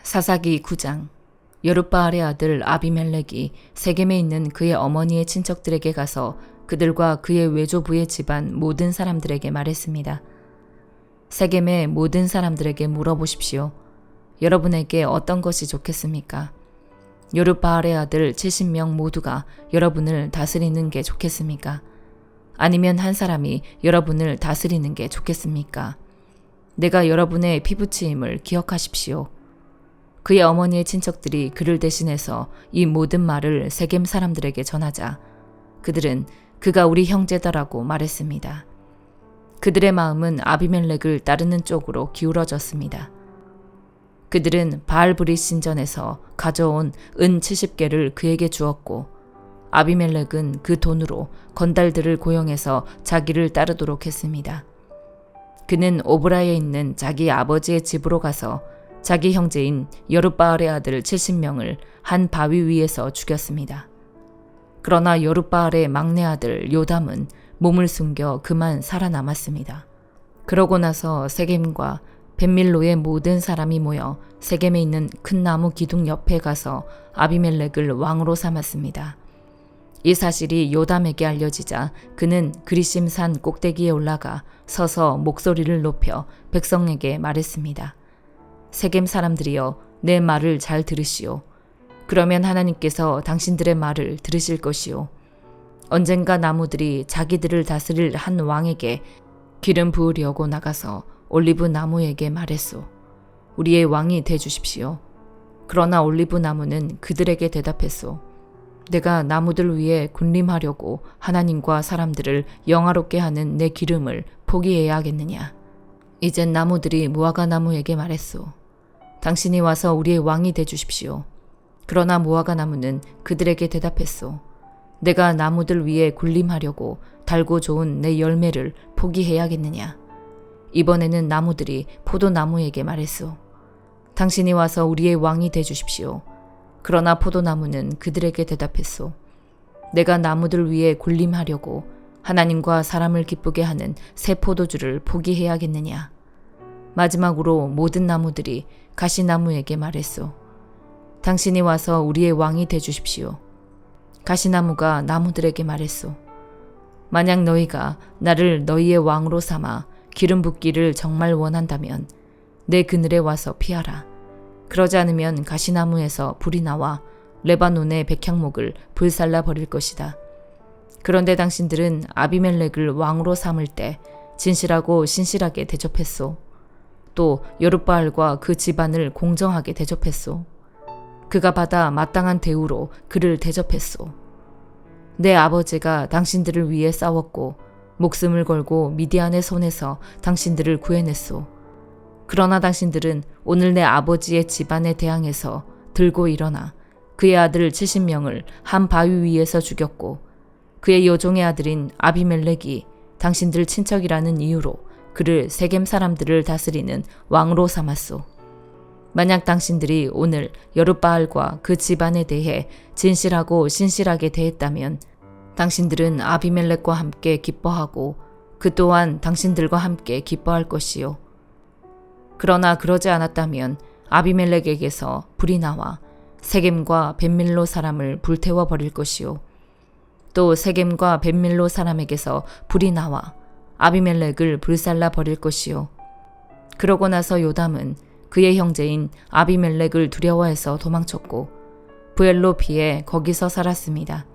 사사기 9장. 여룻바알의 아들 아비멜렉이 세겜에 있는 그의 어머니의 친척들에게 가서 그들과 그의 외조부의 집안 모든 사람들에게 말했습니다. 세겜의 모든 사람들에게 물어보십시오. 여러분에게 어떤 것이 좋겠습니까? 여룻바알의 아들 70명 모두가 여러분을 다스리는 게 좋겠습니까? 아니면 한 사람이 여러분을 다스리는 게 좋겠습니까? 내가 여러분의 피부치임을 기억하십시오. 그의 어머니의 친척들이 그를 대신해서 이 모든 말을 세겜 사람들에게 전하자 그들은 그가 우리 형제다라고 말했습니다. 그들의 마음은 아비멜렉을 따르는 쪽으로 기울어졌습니다. 그들은 바알브릿 신전에서 가져온 은 70개를 그에게 주었고 아비멜렉은 그 돈으로 건달들을 고용해서 자기를 따르도록 했습니다. 그는 오브라에 있는 자기 아버지의 집으로 가서 자기 형제인 여룻바알의 아들 70명을 한 바위 위에서 죽였습니다. 그러나 여룻바알의 막내 아들 요담은 몸을 숨겨 그만 살아남았습니다. 그러고 나서 세겜과 벳밀로의 모든 사람이 모여 세겜에 있는 큰 나무 기둥 옆에 가서 아비멜렉을 왕으로 삼았습니다. 이 사실이 요담에게 알려지자 그는 그리심 산 꼭대기에 올라가 서서 목소리를 높여 백성에게 말했습니다. 세겜 사람들이여, 내 말을 잘 들으시오. 그러면 하나님께서 당신들의 말을 들으실 것이오. 언젠가 나무들이 자기들을 다스릴 한 왕에게 기름 부으려고 나가서 올리브 나무에게 말했소. 우리의 왕이 돼 주십시오. 그러나 올리브 나무는 그들에게 대답했소. 내가 나무들 위에 군림하려고 하나님과 사람들을 영화롭게 하는 내 기름을 포기해야 하겠느냐. 이젠 나무들이 무화과 나무에게 말했소. 당신이 와서 우리의 왕이 돼 주십시오. 그러나 무화과 나무는 그들에게 대답했소. 내가 나무들 위에 군림하려고 달고 좋은 내 열매를 포기해야겠느냐. 이번에는 나무들이 포도나무에게 말했소. 당신이 와서 우리의 왕이 돼 주십시오. 그러나 포도나무는 그들에게 대답했소. 내가 나무들 위에 군림하려고 하나님과 사람을 기쁘게 하는 새 포도주를 포기해야겠느냐. 마지막으로 모든 나무들이 가시나무에게 말했소. 당신이 와서 우리의 왕이 돼 주십시오. 가시나무가 나무들에게 말했소. 만약 너희가 나를 너희의 왕으로 삼아 기름 붓기를 정말 원한다면 내 그늘에 와서 피하라. 그러지 않으면 가시나무에서 불이 나와 레바논의 백향목을 불살라 버릴 것이다. 그런데 당신들은 아비멜렉을 왕으로 삼을 때 진실하고 신실하게 대접했소. 또 여룻바알과 그 집안을 공정하게 대접했소. 그가 받아 마땅한 대우로 그를 대접했소. 내 아버지가 당신들을 위해 싸웠고 목숨을 걸고 미디안의 손에서 당신들을 구해냈소. 그러나 당신들은 오늘 내 아버지의 집안에 대항해서 들고 일어나 그의 아들 70명을 한 바위 위에서 죽였고 그의 여종의 아들인 아비멜렉이 당신들 친척이라는 이유로 그를 세겜 사람들을 다스리는 왕으로 삼았소. 만약 당신들이 오늘 여룻바알과 그 집안에 대해 진실하고 신실하게 대했다면 당신들은 아비멜렉과 함께 기뻐하고 그 또한 당신들과 함께 기뻐할 것이요. 그러나 그러지 않았다면 아비멜렉에게서 불이 나와 세겜과 벳밀로 사람을 불태워 버릴 것이요. 또 세겜과 벳밀로 사람에게서 불이 나와 아비멜렉을 불살라 버릴 것이요. 그러고 나서 요담은 그의 형제인 아비멜렉을 두려워해서 도망쳤고 부엘로피에 거기서 살았습니다.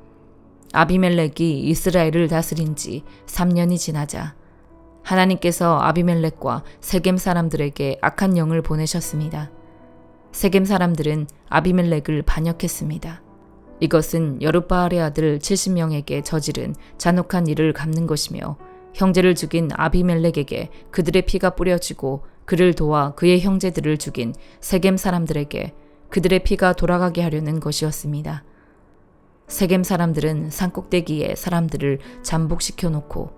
아비멜렉이 이스라엘을 다스린 지 3년이 지나자 하나님께서 아비멜렉과 세겜 사람들에게 악한 영을 보내셨습니다. 세겜 사람들은 아비멜렉을 반역했습니다. 이것은 여룻바알의 아들 70명에게 저지른 잔혹한 일을 갚는 것이며 형제를 죽인 아비멜렉에게 그들의 피가 뿌려지고 그를 도와 그의 형제들을 죽인 세겜 사람들에게 그들의 피가 돌아가게 하려는 것이었습니다. 세겜 사람들은 산꼭대기에 사람들을 잠복시켜 놓고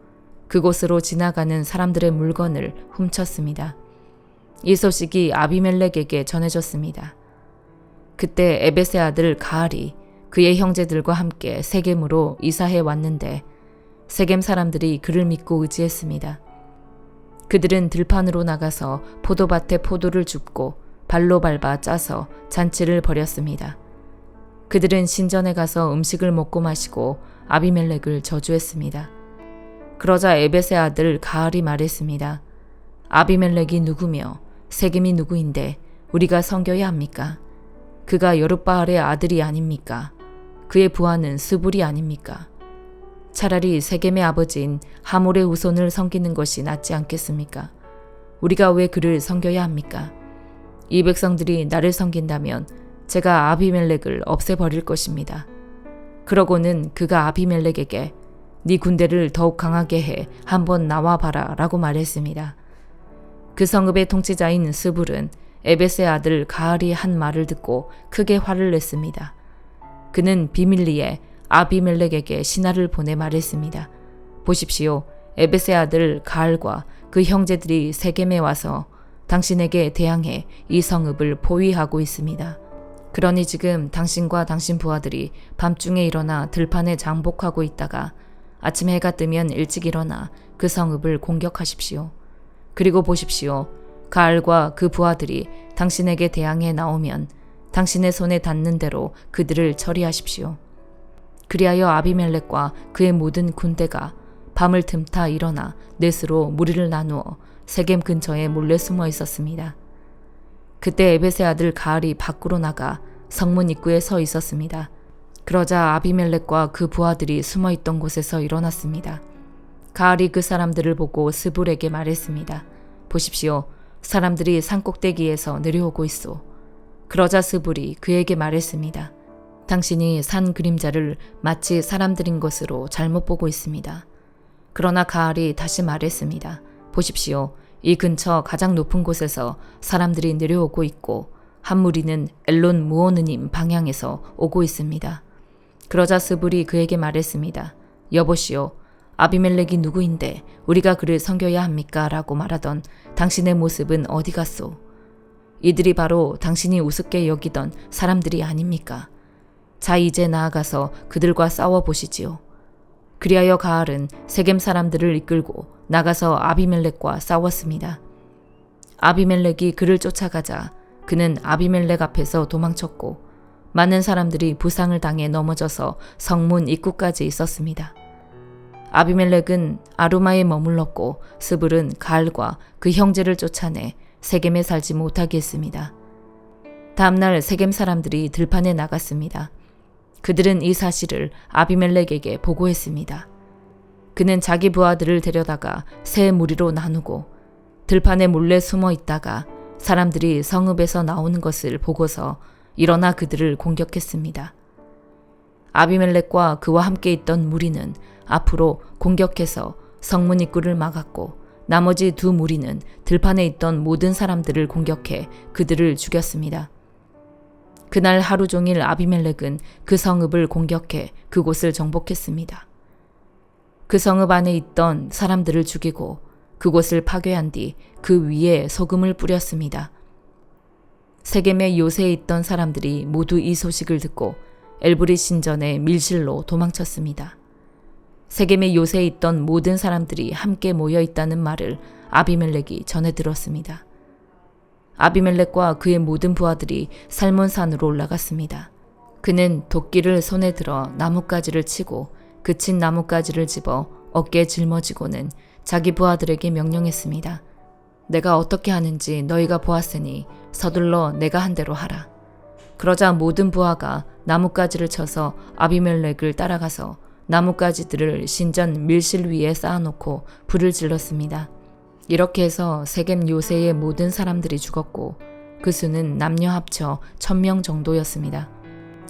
그곳으로 지나가는 사람들의 물건을 훔쳤습니다. 이 소식이 아비멜렉에게 전해졌습니다. 그때 에벳의 아들 가알이 그의 형제들과 함께 세겜으로 이사해 왔는데 세겜 사람들이 그를 믿고 의지했습니다. 그들은 들판으로 나가서 포도밭에 포도를 줍고 발로 밟아 짜서 잔치를 벌였습니다. 그들은 신전에 가서 음식을 먹고 마시고 아비멜렉을 저주했습니다. 그러자 에벳의 아들 가알이 말했습니다. 아비멜렉이 누구며 세겜이 누구인데 우리가 섬겨야 합니까? 그가 여룻바알의 아들이 아닙니까? 그의 부하는 스불이 아닙니까? 차라리 세겜의 아버지인 하몰의 후손을 섬기는 것이 낫지 않겠습니까? 우리가 왜 그를 섬겨야 합니까? 이 백성들이 나를 섬긴다면 제가 아비멜렉을 없애버릴 것입니다. 그러고는 그가 아비멜렉에게 네 군대를 더욱 강하게 해 한번 나와봐라 라고 말했습니다. 그 성읍의 통치자인 스불은 에벳의 아들 가알이 한 말을 듣고 크게 화를 냈습니다. 그는 비밀리에 아비멜렉에게 신하를 보내 말했습니다. 보십시오. 에벳의 아들 가알과 그 형제들이 세겜에 와서 당신에게 대항해 이 성읍을 포위하고 있습니다. 그러니 지금 당신과 당신 부하들이 밤중에 일어나 들판에 장복하고 있다가 아침 해가 뜨면 일찍 일어나 그 성읍을 공격하십시오. 그리고 보십시오. 가알과 그 부하들이 당신에게 대항해 나오면 당신의 손에 닿는 대로 그들을 처리하십시오. 그리하여 아비멜렉과 그의 모든 군대가 밤을 틈타 일어나 넷으로 무리를 나누어 세겜 근처에 몰래 숨어 있었습니다. 그때 에벳의 아들 가알이 밖으로 나가 성문 입구에 서 있었습니다. 그러자 아비멜렉과 그 부하들이 숨어 있던 곳에서 일어났습니다. 가알이 그 사람들을 보고 스불에게 말했습니다. 보십시오. 사람들이 산꼭대기에서 내려오고 있소. 그러자 스불이 그에게 말했습니다. 당신이 산 그림자를 마치 사람들인 것으로 잘못 보고 있습니다. 그러나 가알이 다시 말했습니다. 보십시오. 이 근처 가장 높은 곳에서 사람들이 내려오고 있고 한 무리는 엘론 무오느님 방향에서 오고 있습니다. 그러자 스불이 그에게 말했습니다. 여보시오. 아비멜렉이 누구인데 우리가 그를 섬겨야 합니까? 라고 말하던 당신의 모습은 어디 갔소? 이들이 바로 당신이 우습게 여기던 사람들이 아닙니까? 자, 이제 나아가서 그들과 싸워보시지요. 그리하여 가알은 세겜 사람들을 이끌고 나가서 아비멜렉과 싸웠습니다. 아비멜렉이 그를 쫓아가자 그는 아비멜렉 앞에서 도망쳤고 많은 사람들이 부상을 당해 넘어져서 성문 입구까지 있었습니다. 아비멜렉은 아루마에 머물렀고 스불은 가알과 그 형제를 쫓아내 세겜에 살지 못하게 했습니다. 다음날 세겜 사람들이 들판에 나갔습니다. 그들은 이 사실을 아비멜렉에게 보고했습니다. 그는 자기 부하들을 데려다가 세 무리로 나누고 들판에 몰래 숨어 있다가 사람들이 성읍에서 나오는 것을 보고서 일어나 그들을 공격했습니다. 아비멜렉과 그와 함께 있던 무리는 앞으로 공격해서 성문 입구를 막았고 나머지 두 무리는 들판에 있던 모든 사람들을 공격해 그들을 죽였습니다. 그날 하루 종일 아비멜렉은 그 성읍을 공격해 그곳을 정복했습니다. 그 성읍 안에 있던 사람들을 죽이고 그곳을 파괴한 뒤 그 위에 소금을 뿌렸습니다. 세겜의 요새에 있던 사람들이 모두 이 소식을 듣고 엘브릿 신전의 밀실로 도망쳤습니다. 세겜의 요새에 있던 모든 사람들이 함께 모여 있다는 말을 아비멜렉이 전해 들었습니다. 아비멜렉과 그의 모든 부하들이 살몬산으로 올라갔습니다. 그는 도끼를 손에 들어 나뭇가지를 치고 그친 나뭇가지를 집어 어깨에 짊어지고는 자기 부하들에게 명령했습니다. 내가 어떻게 하는지 너희가 보았으니 서둘러 내가 한 대로 하라. 그러자 모든 부하가 나뭇가지를 쳐서 아비멜렉을 따라가서 나뭇가지들을 신전 밀실 위에 쌓아놓고 불을 질렀습니다. 이렇게 해서 세겜 요새의 모든 사람들이 죽었고 그 수는 남녀 합쳐 1000명 정도였습니다.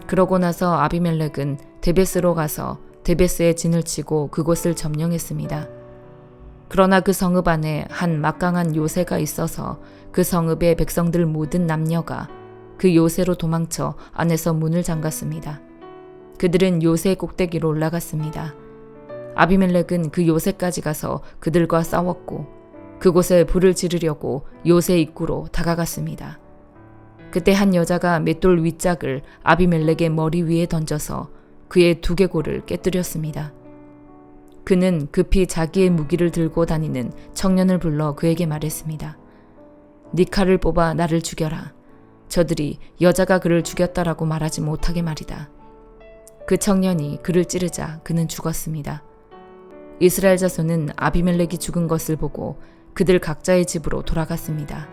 그러고 나서 아비멜렉은 데베스로 가서 데베스에 진을 치고 그곳을 점령했습니다. 그러나 그 성읍 안에 한 막강한 요새가 있어서 그 성읍의 백성들 모든 남녀가 그 요새로 도망쳐 안에서 문을 잠갔습니다. 그들은 요새 꼭대기로 올라갔습니다. 아비멜렉은 그 요새까지 가서 그들과 싸웠고 그곳에 불을 지르려고 요새 입구로 다가갔습니다. 그때 한 여자가 맷돌 윗짝을 아비멜렉의 머리 위에 던져서 그의 두개골을 깨뜨렸습니다. 그는 급히 자기의 무기를 들고 다니는 청년을 불러 그에게 말했습니다. 네 칼을 뽑아 나를 죽여라. 저들이 여자가 그를 죽였다라고 말하지 못하게 말이다. 그 청년이 그를 찌르자 그는 죽었습니다. 이스라엘 자손은 아비멜렉이 죽은 것을 보고 그들 각자의 집으로 돌아갔습니다.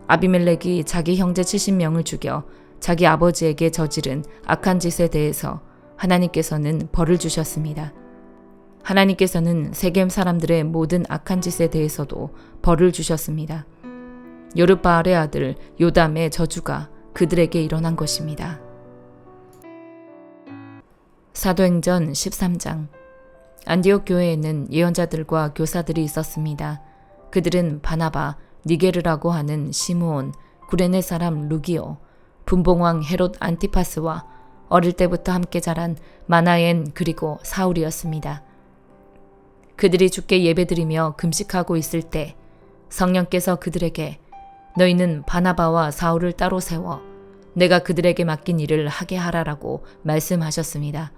아비멜렉이 자기 형제 70명을 죽여 자기 아버지에게 저지른 악한 짓에 대해서 하나님께서는 벌을 주셨습니다. 하나님께서는 세겜 사람들의 모든 악한 짓에 대해서도 벌을 주셨습니다. 여룹바알의 아들 요담의 저주가 그들에게 일어난 것입니다. 사도행전 13장. 안디옥 교회에는 예언자들과 교사들이 있었습니다. 그들은 바나바, 니게르라고 하는 시므온, 구레네 사람 루기오, 분봉왕 헤롯 안티파스와 어릴 때부터 함께 자란 마나엔 그리고 사울이었습니다. 그들이 주께 예배드리며 금식하고 있을 때 성령께서 그들에게 너희는 바나바와 사울을 따로 세워 내가 그들에게 맡긴 일을 하게 하라라고 말씀하셨습니다.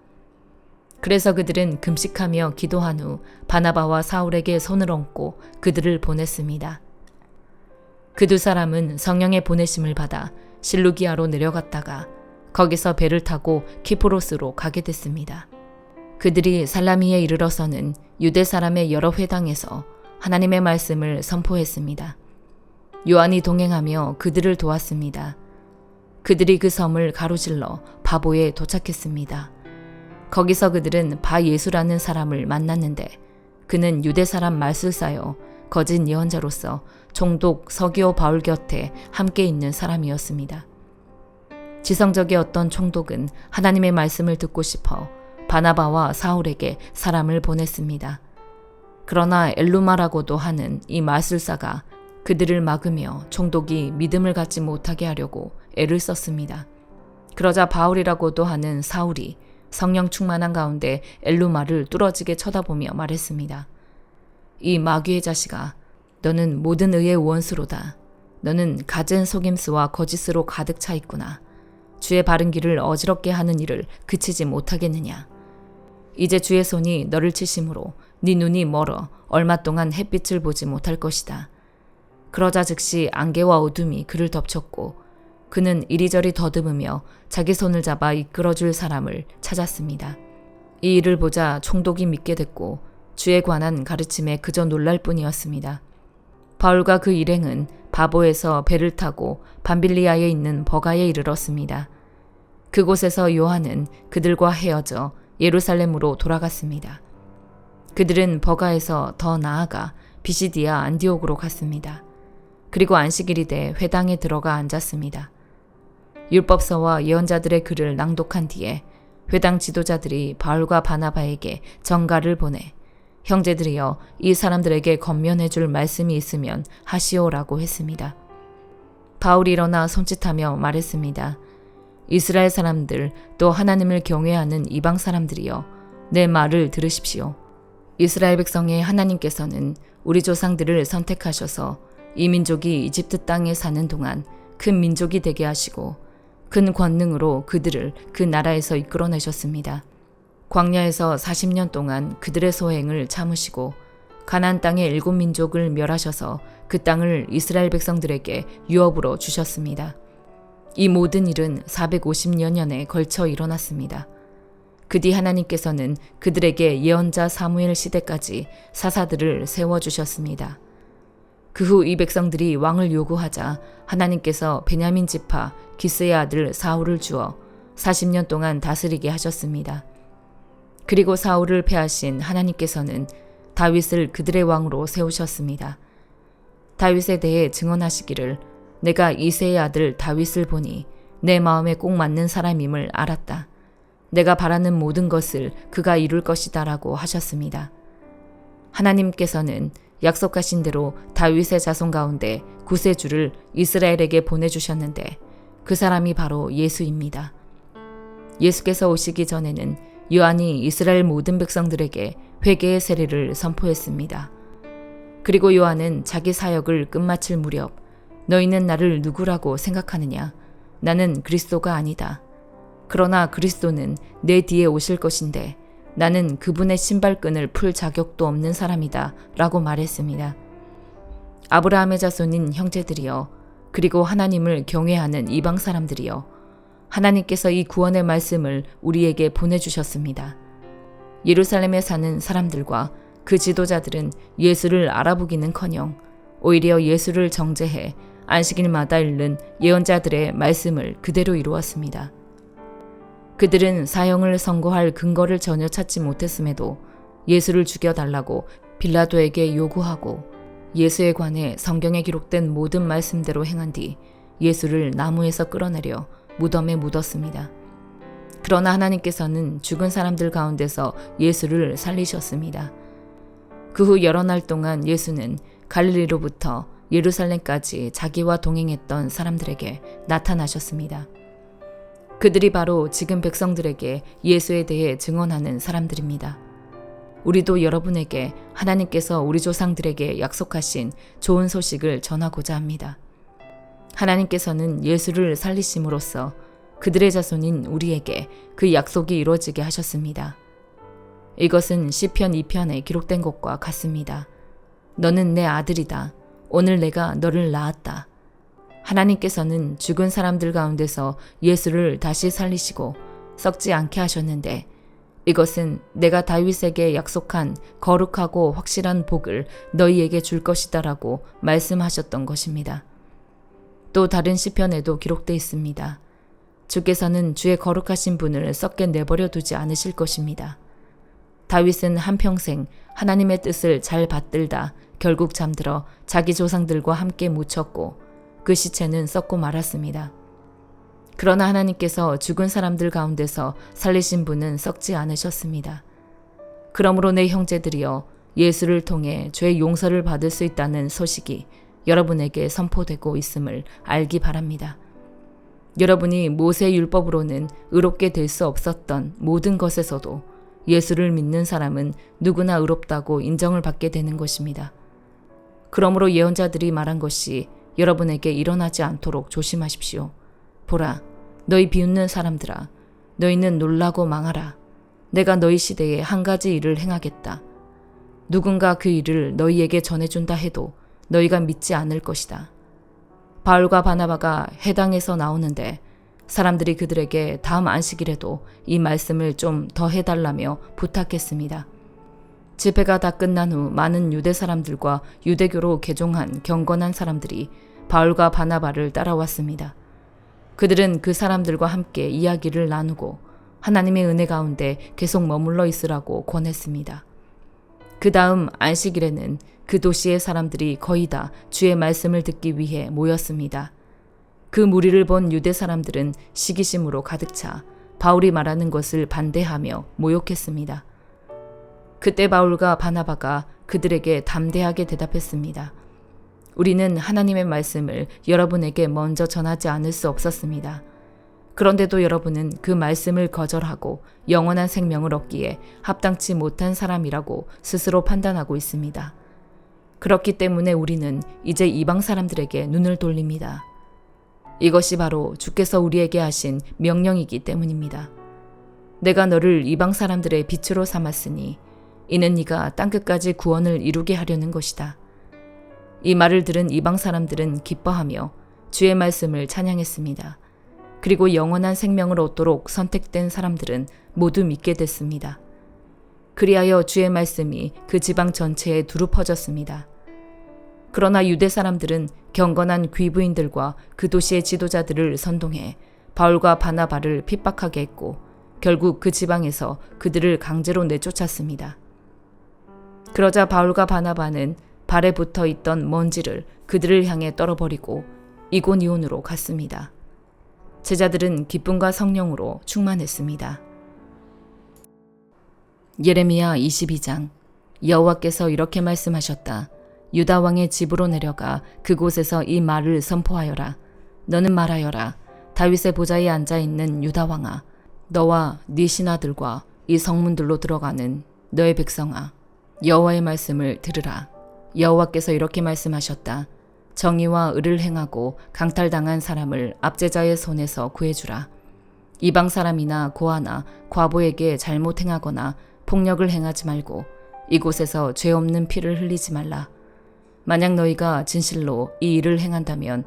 그래서 그들은 금식하며 기도한 후 바나바와 사울에게 손을 얹고 그들을 보냈습니다. 그 두 사람은 성령의 보내심을 받아 실루기아로 내려갔다가 거기서 배를 타고 키프로스로 가게 됐습니다. 그들이 살라미에 이르러서는 유대 사람의 여러 회당에서 하나님의 말씀을 선포했습니다. 요한이 동행하며 그들을 도왔습니다. 그들이 그 섬을 가로질러 바보에 도착했습니다. 거기서 그들은 바 예수라는 사람을 만났는데 그는 유대 사람 말술사여 거짓 예언자로서 총독 서기오 바울 곁에 함께 있는 사람이었습니다. 지성적의 어떤 총독은 하나님의 말씀을 듣고 싶어 바나바와 사울에게 사람을 보냈습니다. 그러나 엘루마라고도 하는 이 마술사가 그들을 막으며 총독이 믿음을 갖지 못하게 하려고 애를 썼습니다. 그러자 바울이라고도 하는 사울이 성령 충만한 가운데 엘루마를 뚫어지게 쳐다보며 말했습니다. 이 마귀의 자식아, 너는 모든 의의 원수로다. 너는 갖은 속임수와 거짓으로 가득 차 있구나. 주의 바른 길을 어지럽게 하는 일을 그치지 못하겠느냐. 이제 주의 손이 너를 치심으로 네 눈이 멀어 얼마 동안 햇빛을 보지 못할 것이다. 그러자 즉시 안개와 어둠이 그를 덮쳤고 그는 이리저리 더듬으며 자기 손을 잡아 이끌어줄 사람을 찾았습니다. 이 일을 보자 총독이 믿게 됐고 주에 관한 가르침에 그저 놀랄 뿐이었습니다. 바울과 그 일행은 바보에서 배를 타고 밤빌리아에 있는 버가에 이르렀습니다. 그곳에서 요한은 그들과 헤어져 예루살렘으로 돌아갔습니다. 그들은 버가에서 더 나아가 비시디아 안디옥으로 갔습니다. 그리고 안식일이 돼 회당에 들어가 앉았습니다. 율법서와 예언자들의 글을 낭독한 뒤에 회당 지도자들이 바울과 바나바에게 전가를 보내 형제들이여 이 사람들에게 건면해 줄 말씀이 있으면 하시오라고 했습니다. 바울이 일어나 손짓하며 말했습니다. 이스라엘 사람들 또 하나님을 경외하는 이방 사람들이여 내 말을 들으십시오. 이스라엘 백성의 하나님께서는 우리 조상들을 선택하셔서 이 민족이 이집트 땅에 사는 동안 큰 민족이 되게 하시고 큰 권능으로 그들을 그 나라에서 이끌어내셨습니다. 광야에서 40년 동안 그들의 소행을 참으시고 가나안 땅의 7민족을 멸하셔서 그 땅을 이스라엘 백성들에게 유업으로 주셨습니다. 이 모든 일은 450여 년에 걸쳐 일어났습니다. 그 뒤 하나님께서는 그들에게 예언자 사무엘 시대까지 사사들을 세워주셨습니다. 그 후 이 백성들이 왕을 요구하자 하나님께서 베냐민 지파 기스의 아들 사울을 주어 40년 동안 다스리게 하셨습니다. 그리고 사울을 패하신 하나님께서는 다윗을 그들의 왕으로 세우셨습니다. 다윗에 대해 증언하시기를 내가 이새의 아들 다윗을 보니 내 마음에 꼭 맞는 사람임을 알았다. 내가 바라는 모든 것을 그가 이룰 것이다 라고 하셨습니다. 하나님께서는 약속하신 대로 다윗의 자손 가운데 구세주를 이스라엘에게 보내주셨는데 그 사람이 바로 예수입니다. 예수께서 오시기 전에는 요한이 이스라엘 모든 백성들에게 회개의 세례를 선포했습니다. 그리고 요한은 자기 사역을 끝마칠 무렵 너희는 나를 누구라고 생각하느냐? 나는 그리스도가 아니다. 그러나 그리스도는 내 뒤에 오실 것인데 나는 그분의 신발끈을 풀 자격도 없는 사람이다 라고 말했습니다. 아브라함의 자손인 형제들이여 그리고 하나님을 경외하는 이방 사람들이여, 하나님께서 이 구원의 말씀을 우리에게 보내주셨습니다. 예루살렘에 사는 사람들과 그 지도자들은 예수를 알아보기는커녕 오히려 예수를 정죄해 안식일마다 읽는 예언자들의 말씀을 그대로 이루었습니다. 그들은 사형을 선고할 근거를 전혀 찾지 못했음에도 예수를 죽여달라고 빌라도에게 요구하고 예수에 관해 성경에 기록된 모든 말씀대로 행한 뒤 예수를 나무에서 끌어내려 무덤에 묻었습니다. 그러나 하나님께서는 죽은 사람들 가운데서 예수를 살리셨습니다. 그 후 여러 날 동안 예수는 갈릴리로부터 예루살렘까지 자기와 동행했던 사람들에게 나타나셨습니다. 그들이 바로 지금 백성들에게 예수에 대해 증언하는 사람들입니다. 우리도 여러분에게 하나님께서 우리 조상들에게 약속하신 좋은 소식을 전하고자 합니다. 하나님께서는 예수를 살리심으로써 그들의 자손인 우리에게 그 약속이 이루어지게 하셨습니다. 이것은 시편 2편에 기록된 것과 같습니다. 너는 내 아들이다. 오늘 내가 너를 낳았다. 하나님께서는 죽은 사람들 가운데서 예수를 다시 살리시고 썩지 않게 하셨는데, 이것은 내가 다윗에게 약속한 거룩하고 확실한 복을 너희에게 줄 것이다라고 말씀하셨던 것입니다. 또 다른 시편에도 기록되어 있습니다. 주께서는 주의 거룩하신 분을 썩게 내버려 두지 않으실 것입니다. 다윗은 한평생 하나님의 뜻을 잘 받들다 결국 잠들어 자기 조상들과 함께 묻혔고 그 시체는 썩고 말았습니다. 그러나 하나님께서 죽은 사람들 가운데서 살리신 분은 썩지 않으셨습니다. 그러므로 내 형제들이여, 예수를 통해 죄의 용서를 받을 수 있다는 소식이 여러분에게 선포되고 있음을 알기 바랍니다. 여러분이 모세의 율법으로는 의롭게 될 수 없었던 모든 것에서도 예수를 믿는 사람은 누구나 의롭다고 인정을 받게 되는 것입니다. 그러므로 예언자들이 말한 것이 여러분에게 일어나지 않도록 조심하십시오. 보라, 너희 비웃는 사람들아, 너희는 놀라고 망하라. 내가 너희 시대에 한 가지 일을 행하겠다. 누군가 그 일을 너희에게 전해준다 해도 너희가 믿지 않을 것이다. 바울과 바나바가 해당에서 나오는데 사람들이 그들에게 다음 안식일에도 이 말씀을 좀 더 해달라며 부탁했습니다. 집회가 다 끝난 후 많은 유대 사람들과 유대교로 개종한 경건한 사람들이 바울과 바나바를 따라왔습니다. 그들은 그 사람들과 함께 이야기를 나누고 하나님의 은혜 가운데 계속 머물러 있으라고 권했습니다. 그 다음 안식일에는 그 도시의 사람들이 거의 다 주의 말씀을 듣기 위해 모였습니다. 그 무리를 본 유대 사람들은 시기심으로 가득 차 바울이 말하는 것을 반대하며 모욕했습니다. 그때 바울과 바나바가 그들에게 담대하게 대답했습니다. 우리는 하나님의 말씀을 여러분에게 먼저 전하지 않을 수 없었습니다. 그런데도 여러분은 그 말씀을 거절하고 영원한 생명을 얻기에 합당치 못한 사람이라고 스스로 판단하고 있습니다. 그렇기 때문에 우리는 이제 이방 사람들에게 눈을 돌립니다. 이것이 바로 주께서 우리에게 하신 명령이기 때문입니다. 내가 너를 이방 사람들의 빛으로 삼았으니 이는 네가 땅끝까지 구원을 이루게 하려는 것이다. 이 말을 들은 이방 사람들은 기뻐하며 주의 말씀을 찬양했습니다. 그리고 영원한 생명을 얻도록 선택된 사람들은 모두 믿게 됐습니다. 그리하여 주의 말씀이 그 지방 전체에 두루 퍼졌습니다. 그러나 유대 사람들은 경건한 귀부인들과 그 도시의 지도자들을 선동해 바울과 바나바를 핍박하게 했고 결국 그 지방에서 그들을 강제로 내쫓았습니다. 그러자 바울과 바나바는 발에 붙어 있던 먼지를 그들을 향해 떨어버리고 이고니온으로 갔습니다. 제자들은 기쁨과 성령으로 충만했습니다. 예레미야 22장. 여호와께서 이렇게 말씀하셨다. 유다 왕의 집으로 내려가 그곳에서 이 말을 선포하여라. 너는 말하여라. 다윗의 보좌에 앉아있는 유다 왕아, 너와 네 신하들과 이 성문들로 들어가는 너의 백성아, 여호와의 말씀을 들으라. 여호와께서 이렇게 말씀하셨다. 정의와 의를 행하고 강탈당한 사람을 압제자의 손에서 구해주라. 이방 사람이나 고아나 과부에게 잘못 행하거나 폭력을 행하지 말고 이곳에서 죄 없는 피를 흘리지 말라. 만약 너희가 진실로 이 일을 행한다면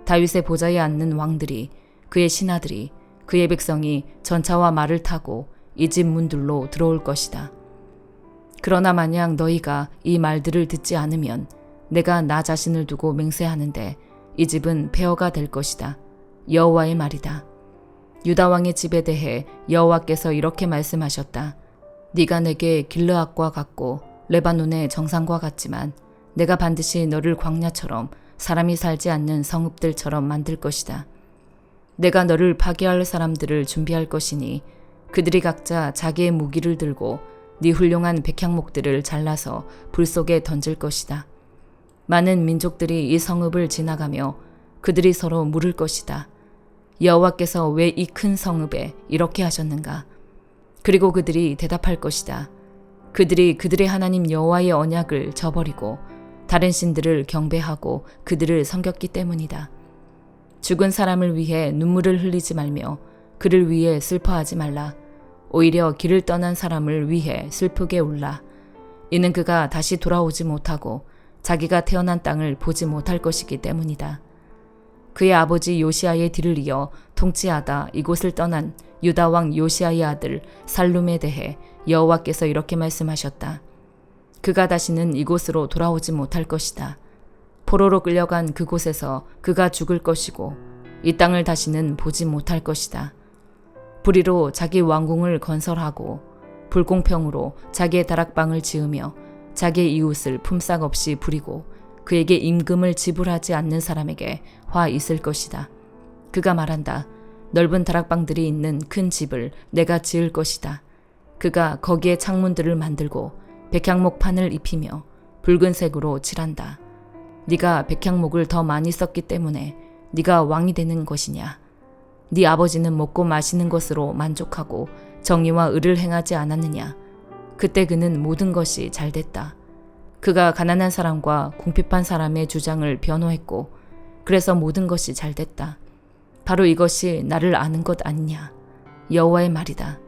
다윗의 보좌에 앉는 왕들이, 그의 신하들이, 그의 백성이 전차와 말을 타고 이 집 문들로 들어올 것이다. 그러나 만약 너희가 이 말들을 듣지 않으면 내가 나 자신을 두고 맹세하는데 이 집은 폐허가 될 것이다. 여호와의 말이다. 유다 왕의 집에 대해 여호와께서 이렇게 말씀하셨다. 네가 내게 길르앗과 같고 레바논의 정상과 같지만 내가 반드시 너를 광야처럼 사람이 살지 않는 성읍들처럼 만들 것이다. 내가 너를 파괴할 사람들을 준비할 것이니 그들이 각자 자기의 무기를 들고 네 훌륭한 백향목들을 잘라서 불 속에 던질 것이다. 많은 민족들이 이 성읍을 지나가며 그들이 서로 물을 것이다. 여호와께서 왜 이 큰 성읍에 이렇게 하셨는가? 그리고 그들이 대답할 것이다. 그들이 그들의 하나님 여호와의 언약을 저버리고 다른 신들을 경배하고 그들을 섬겼기 때문이다. 죽은 사람을 위해 눈물을 흘리지 말며 그를 위해 슬퍼하지 말라. 오히려 길을 떠난 사람을 위해 슬프게 울라. 이는 그가 다시 돌아오지 못하고 자기가 태어난 땅을 보지 못할 것이기 때문이다. 그의 아버지 요시아의 뒤를 이어 통치하다 이곳을 떠난 유다 왕 요시아의 아들 살룸에 대해 여호와께서 이렇게 말씀하셨다. 그가 다시는 이곳으로 돌아오지 못할 것이다. 포로로 끌려간 그곳에서 그가 죽을 것이고 이 땅을 다시는 보지 못할 것이다. 불의로 자기 왕궁을 건설하고 불공평으로 자기의 다락방을 지으며 자기의 이웃을 품삯 없이 부리고 그에게 임금을 지불하지 않는 사람에게 화 있을 것이다. 그가 말한다. 넓은 다락방들이 있는 큰 집을 내가 지을 것이다. 그가 거기에 창문들을 만들고 백향목 판을 입히며 붉은색으로 칠한다. 네가 백향목을 더 많이 썼기 때문에 네가 왕이 되는 것이냐? 네 아버지는 먹고 마시는 것으로 만족하고 정의와 의를 행하지 않았느냐? 그때 그는 모든 것이 잘 됐다. 그가 가난한 사람과 궁핍한 사람의 주장을 변호했고 그래서 모든 것이 잘 됐다. 바로 이것이 나를 아는 것 아니냐? 여호와의 말이다.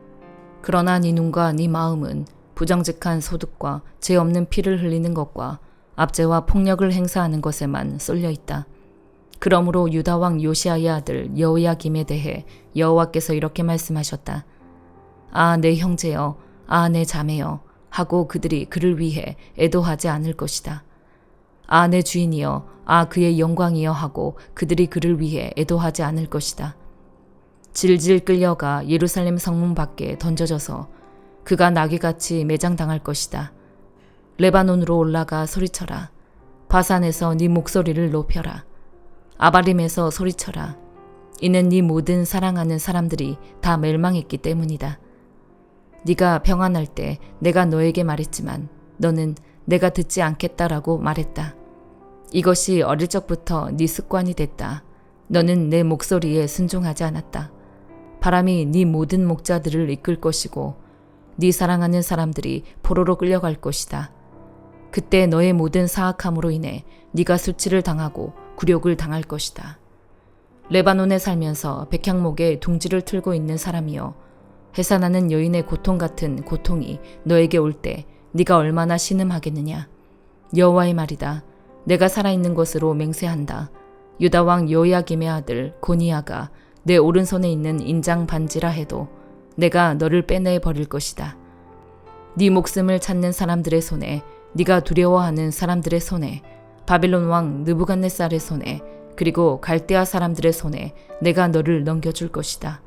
그러나 네 눈과 네 마음은 부정직한 소득과 죄 없는 피를 흘리는 것과 압제와 폭력을 행사하는 것에만 쏠려 있다. 그러므로 유다 왕 요시아의 아들 여호야김에 대해 여호와께서 이렇게 말씀하셨다. 아, 내 형제여, 아, 내 자매여 하고 그들이 그를 위해 애도하지 않을 것이다. 아, 내 주인이여, 아, 그의 영광이여 하고 그들이 그를 위해 애도하지 않을 것이다. 질질 끌려가 예루살렘 성문 밖에 던져져서 그가 나귀같이 매장당할 것이다. 레바논으로 올라가 소리쳐라. 바산에서 네 목소리를 높여라. 아바림에서 소리쳐라. 이는 네 모든 사랑하는 사람들이 다 멸망했기 때문이다. 네가 평안할 때 내가 너에게 말했지만 너는 내가 듣지 않겠다라고 말했다. 이것이 어릴 적부터 네 습관이 됐다. 너는 내 목소리에 순종하지 않았다. 바람이 네 모든 목자들을 이끌 것이고 네 사랑하는 사람들이 포로로 끌려갈 것이다. 그때 너의 모든 사악함으로 인해 네가 수치를 당하고 굴욕을 당할 것이다. 레바논에 살면서 백향목에 둥지를 틀고 있는 사람이여, 해산하는 여인의 고통 같은 고통이 너에게 올 때 네가 얼마나 신음하겠느냐. 여호와의 말이다. 내가 살아있는 것으로 맹세한다. 유다 왕 여호야김의 아들 고니야가 내 오른손에 있는 인장 반지라 해도 내가 너를 빼내 버릴 것이다. 네 목숨을 찾는 사람들의 손에, 네가 두려워하는 사람들의 손에, 바빌론 왕 느부갓네살의 손에, 그리고 갈대아 사람들의 손에 내가 너를 넘겨줄 것이다.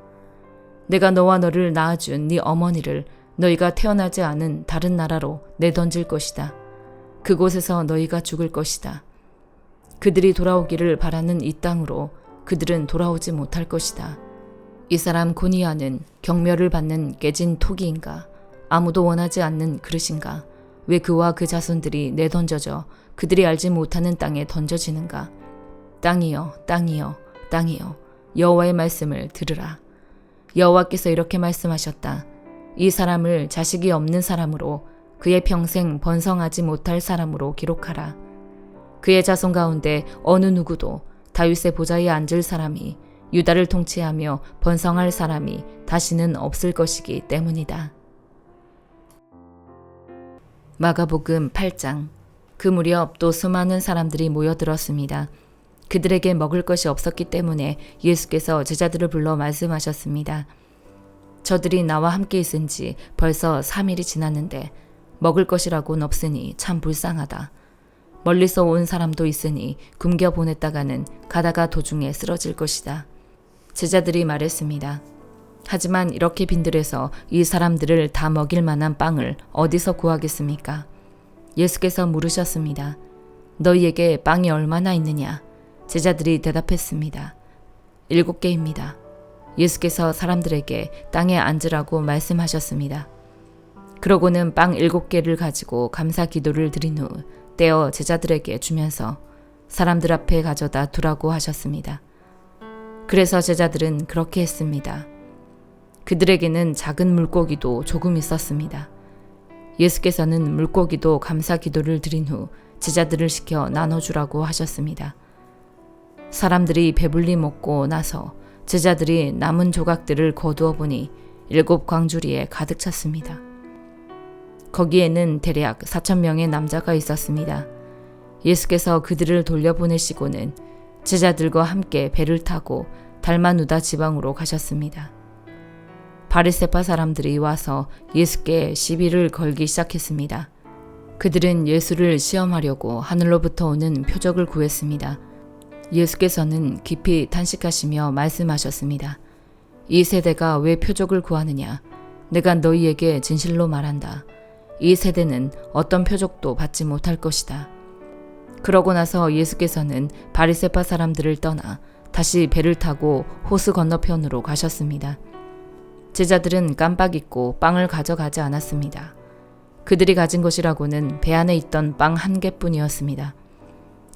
내가 너와 너를 낳아준 네 어머니를 너희가 태어나지 않은 다른 나라로 내던질 것이다. 그곳에서 너희가 죽을 것이다. 그들이 돌아오기를 바라는 이 땅으로 그들은 돌아오지 못할 것이다. 이 사람 고니야는 경멸을 받는 깨진 토기인가? 아무도 원하지 않는 그릇인가? 왜 그와 그 자손들이 내던져져 그들이 알지 못하는 땅에 던져지는가? 땅이여, 땅이여, 땅이여, 여호와의 말씀을 들으라. 여호와께서 이렇게 말씀하셨다. 이 사람을 자식이 없는 사람으로, 그의 평생 번성하지 못할 사람으로 기록하라. 그의 자손 가운데 어느 누구도 다윗의 보좌에 앉을 사람이, 유다를 통치하며 번성할 사람이 다시는 없을 것이기 때문이다. 마가복음 8장. 그 무렵 또 수많은 사람들이 모여들었습니다. 그들에게 먹을 것이 없었기 때문에 예수께서 제자들을 불러 말씀하셨습니다. 저들이 나와 함께 있은 지 벌써 3일이 지났는데 먹을 것이라고는 없으니 참 불쌍하다. 멀리서 온 사람도 있으니 굶겨 보냈다가는 가다가 도중에 쓰러질 것이다. 제자들이 말했습니다. 하지만 이렇게 빈들에서 이 사람들을 다 먹일 만한 빵을 어디서 구하겠습니까? 예수께서 물으셨습니다. 너희에게 빵이 얼마나 있느냐? 제자들이 대답했습니다. 7개입니다. 예수께서 사람들에게 땅에 앉으라고 말씀하셨습니다. 그러고는 빵 7개를 가지고 감사 기도를 드린 후 떼어 제자들에게 주면서 사람들 앞에 가져다 두라고 하셨습니다. 그래서 제자들은 그렇게 했습니다. 그들에게는 작은 물고기도 조금 있었습니다. 예수께서는 물고기도 감사 기도를 드린 후 제자들을 시켜 나눠주라고 하셨습니다. 사람들이 배불리 먹고 나서 제자들이 남은 조각들을 거두어 보니 7 광주리에 가득 찼습니다. 거기에는 대략 4,000명의 남자가 있었습니다. 예수께서 그들을 돌려보내시고는 제자들과 함께 배를 타고 달마누다 지방으로 가셨습니다. 바리새파 사람들이 와서 예수께 시비를 걸기 시작했습니다. 그들은 예수를 시험하려고 하늘로부터 오는 표적을 구했습니다. 예수께서는 깊이 탄식하시며 말씀하셨습니다. 이 세대가 왜 표적을 구하느냐? 내가 너희에게 진실로 말한다. 이 세대는 어떤 표적도 받지 못할 것이다. 그러고 나서 예수께서는 바리새파 사람들을 떠나 다시 배를 타고 호수 건너편으로 가셨습니다. 제자들은 깜빡 잊고 빵을 가져가지 않았습니다. 그들이 가진 것이라고는 배 안에 있던 빵 1개뿐이었습니다.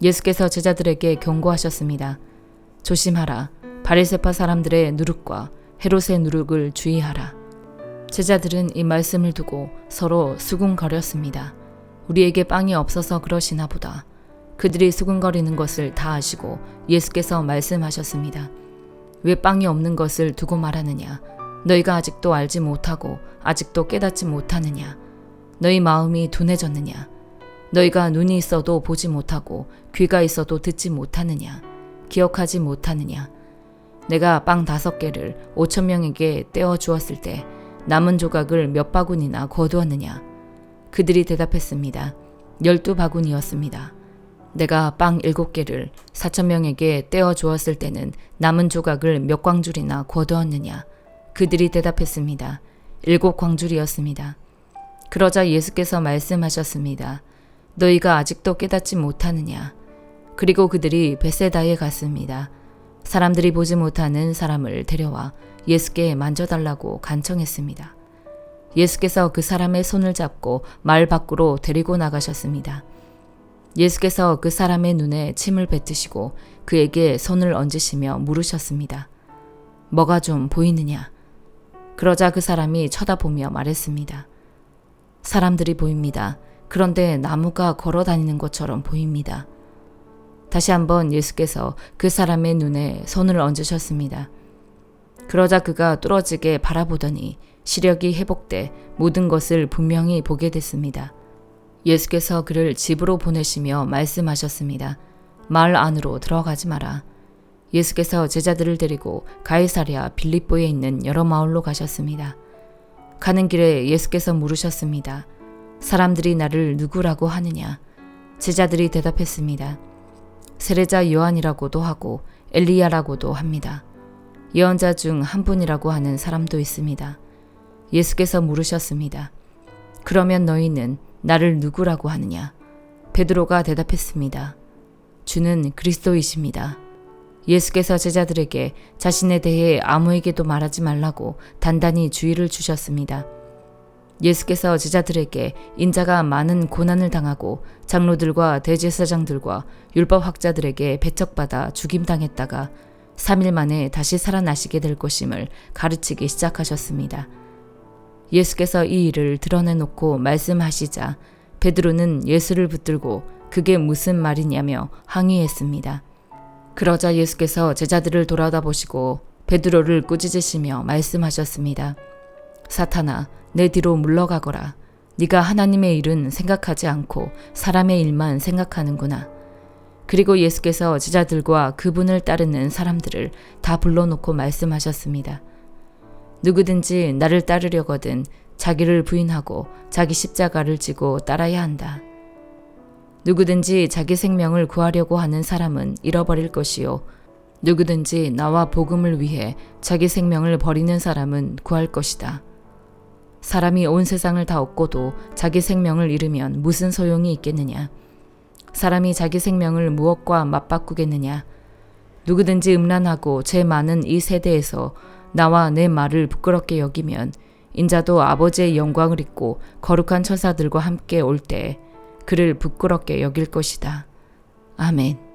예수께서 제자들에게 경고하셨습니다. 조심하라. 바리새파 사람들의 누룩과 헤롯의 누룩을 주의하라. 제자들은 이 말씀을 두고 서로 수군거렸습니다. 우리에게 빵이 없어서 그러시나 보다. 그들이 수군거리는 것을 다 아시고 예수께서 말씀하셨습니다. 왜 빵이 없는 것을 두고 말하느냐? 너희가 아직도 알지 못하고 아직도 깨닫지 못하느냐? 너희 마음이 둔해졌느냐? 너희가 눈이 있어도 보지 못하고 귀가 있어도 듣지 못하느냐? 기억하지 못하느냐? 내가 빵 5개를 5,000명에게 떼어 주었을 때 남은 조각을 몇 바구니나 거두었느냐? 그들이 대답했습니다. 12바구니였습니다. 내가 빵 7개를 4,000명에게 떼어 주었을 때는 남은 조각을 몇 광줄이나 거두었느냐? 그들이 대답했습니다. 7 광줄이었습니다. 그러자 예수께서 말씀하셨습니다. 너희가 아직도 깨닫지 못하느냐? 그리고 그들이 벳세다에 갔습니다. 사람들이 보지 못하는 사람을 데려와 예수께 만져달라고 간청했습니다. 예수께서 그 사람의 손을 잡고 마을 밖으로 데리고 나가셨습니다. 예수께서 그 사람의 눈에 침을 뱉으시고 그에게 손을 얹으시며 물으셨습니다. 뭐가 좀 보이느냐? 그러자 그 사람이 쳐다보며 말했습니다. 사람들이 보입니다. 그런데 나무가 걸어 다니는 것처럼 보입니다. 다시 한번 예수께서 그 사람의 눈에 손을 얹으셨습니다. 그러자 그가 뚫어지게 바라보더니 시력이 회복돼 모든 것을 분명히 보게 됐습니다. 예수께서 그를 집으로 보내시며 말씀하셨습니다. 마을 안으로 들어가지 마라. 예수께서 제자들을 데리고 가이사랴 빌립보에 있는 여러 마을로 가셨습니다. 가는 길에 예수께서 물으셨습니다. 사람들이 나를 누구라고 하느냐? 제자들이 대답했습니다. 세례자 요한이라고도 하고 엘리야라고도 합니다. 예언자 중 한 분이라고 하는 사람도 있습니다. 예수께서 물으셨습니다. 그러면 너희는 나를 누구라고 하느냐? 베드로가 대답했습니다. 주는 그리스도이십니다. 예수께서 제자들에게 자신에 대해 아무에게도 말하지 말라고 단단히 주의를 주셨습니다. 예수께서 제자들에게 인자가 많은 고난을 당하고 장로들과 대제사장들과 율법학자들에게 배척받아 죽임당했다가 3일 만에 다시 살아나시게 될 것임을 가르치기 시작하셨습니다. 예수께서 이 일을 드러내놓고 말씀하시자 베드로는 예수를 붙들고 그게 무슨 말이냐며 항의했습니다. 그러자 예수께서 제자들을 돌아다보시고 베드로를 꾸짖으시며 말씀하셨습니다. 사탄아, 내 뒤로 물러가거라. 네가 하나님의 일은 생각하지 않고 사람의 일만 생각하는구나. 그리고 예수께서 제자들과 그분을 따르는 사람들을 다 불러놓고 말씀하셨습니다. 누구든지 나를 따르려거든 자기를 부인하고 자기 십자가를 지고 따라야 한다. 누구든지 자기 생명을 구하려고 하는 사람은 잃어버릴 것이요. 누구든지 나와 복음을 위해 자기 생명을 버리는 사람은 구할 것이다. 사람이 온 세상을 다 얻고도 자기 생명을 잃으면 무슨 소용이 있겠느냐? 사람이 자기 생명을 무엇과 맞바꾸겠느냐? 누구든지 음란하고 죄 많은 이 세대에서 나와 내 말을 부끄럽게 여기면 인자도 아버지의 영광을 입고 거룩한 천사들과 함께 올 때 그를 부끄럽게 여길 것이다. 아멘.